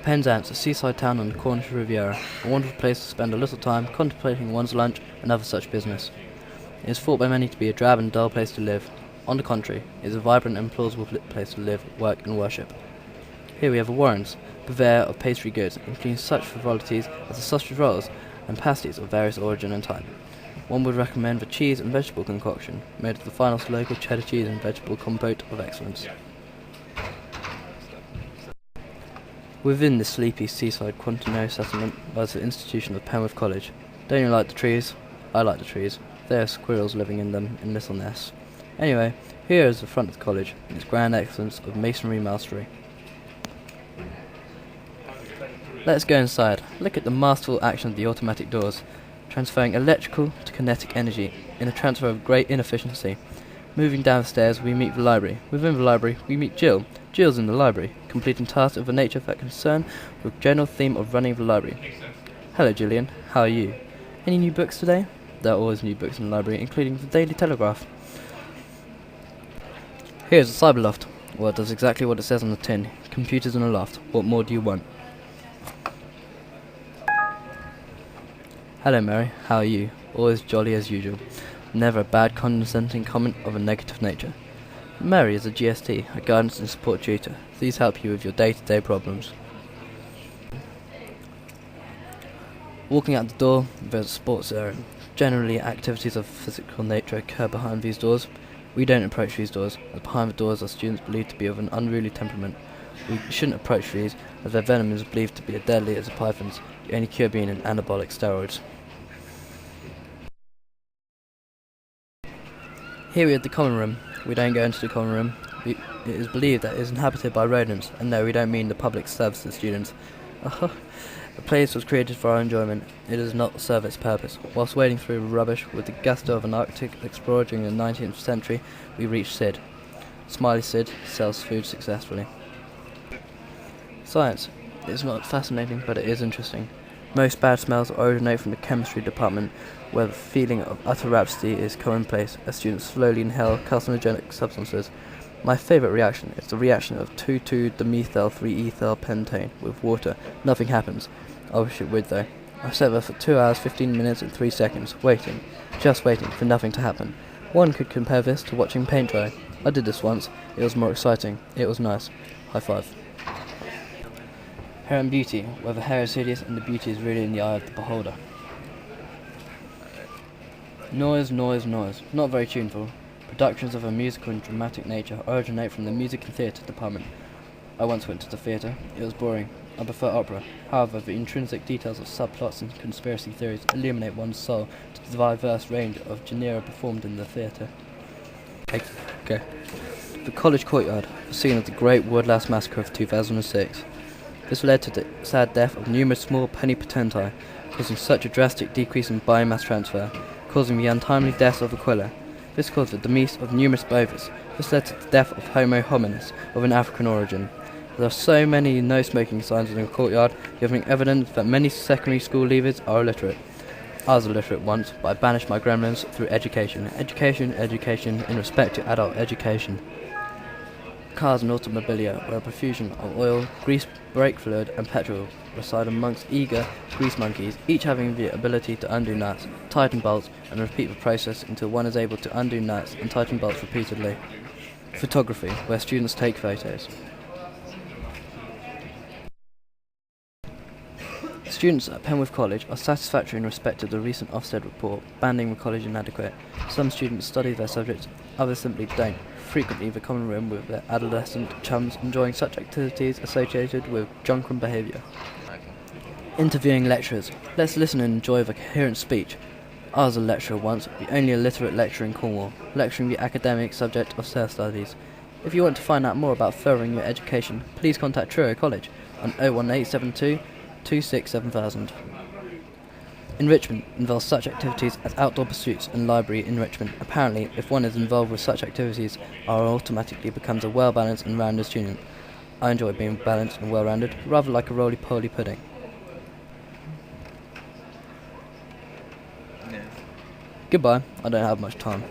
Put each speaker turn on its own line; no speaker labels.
Penzance, a seaside town on the Cornish Riviera, a wonderful place to spend a little time contemplating one's lunch and other such business. It is thought by many to be a drab and dull place to live. On the contrary, it is a vibrant and plausible place to live, work and worship. Here we have a Warren's, purveyor of pastry goods, including such frivolities as the sausage rolls and pasties of various origin and type. One would recommend the cheese and vegetable concoction, made of the finest local cheddar cheese and vegetable compote of excellence. Within this sleepy seaside quaternary settlement lies the institution of Penwith College. Don't you like the trees? I like the trees. There are squirrels living in them in little nests. Anyway, here is the front of the college, and its grand excellence of masonry mastery. Let's go inside. Look at the masterful action of the automatic doors, transferring electrical to kinetic energy in a transfer of great inefficiency. Moving down the stairs, we meet the library. Within the library, we meet Jill. Jill's in the library, completing tasks of a nature that concern with the general theme of running the library. Hello, Gillian. How are you? Any new books today? There are always new books in the library, including the Daily Telegraph. Here's the Cyberloft. Well, it does exactly what it says on the tin. Computers in a loft. What more do you want? Hello, Mary. How are you? Always jolly as usual. Never a bad condescending comment of a negative nature. Mary is a GST, a guidance and support tutor. These help you with your day-to-day problems. Walking out the door, there's a sports area. Generally, activities of physical nature occur behind these doors. We don't approach these doors, as behind the doors are students believed to be of an unruly temperament. We shouldn't approach these, as their venom is believed to be as deadly as a python's, the only cure being in anabolic steroids. Here we have the common room. We don't go into the common room. It is believed that it is inhabited by rodents, and no, we don't mean the public services students. The place was created for our enjoyment. It does not serve its purpose. Whilst wading through rubbish with the gusto of an Arctic explorer during the 19th century, we reached Sid. Smiley Sid sells food successfully. Science. It's not fascinating, but it is interesting. Most bad smells originate from the chemistry department, where the feeling of utter rhapsody is commonplace as students slowly inhale carcinogenic substances. My favourite reaction is the reaction of 2,2-dimethyl-3-ethyl pentane with water. Nothing happens. I wish it would though. I sat there for 2 hours, 15 minutes and 3 seconds, waiting, just waiting for nothing to happen. One could compare this to watching paint dry. I did this once. It was more exciting. It was nice. High five. Hair and beauty, where the hair is hideous and the beauty is really in the eye of the beholder. Noise, noise, noise. Not very tuneful. Productions of a musical and dramatic nature originate from the music and theatre department. I once went to the theatre. It was boring. I prefer opera. However, the intrinsic details of subplots and conspiracy theories illuminate one's soul to the diverse range of genera performed in the theatre. Okay. The college courtyard, the scene of the Great Woodlouse Massacre of 2006. This led to the sad death of numerous small plenipotenti, causing such a drastic decrease in biomass transfer, causing the untimely deaths of Aquila. This caused the demise of numerous bovis. This led to the death of Homo hominis of an African origin. There are so many no-smoking signs in the courtyard, giving evidence that many secondary school leavers are illiterate. I was illiterate once, but I banished my gremlins through education. Education, education, in respect to adult education. Cars and automobilia, where a profusion of oil, grease, brake fluid and petrol reside amongst eager grease monkeys, each having the ability to undo nuts, tighten bolts and repeat the process until one is able to undo nuts and tighten bolts repeatedly. Photography, where students take photos. Students at Penwith College are satisfactory in respect to the recent Ofsted report banding the college inadequate. Some students study their subjects, others simply don't. Frequently the common room with their adolescent chums enjoying such activities associated with drunken behaviour. Interviewing lecturers. Let's listen and enjoy the coherent speech. I was a lecturer once, the only illiterate lecturer in Cornwall, lecturing the academic subject of self studies. If you want to find out more about furthering your education, please contact Truro College on 01872 267,000. Enrichment involves such activities as outdoor pursuits and library enrichment. Apparently, if one is involved with such activities, one automatically becomes a well-balanced and rounded student. I enjoy being balanced and well-rounded, rather like a roly-poly pudding. Yeah. Goodbye, I don't have much time.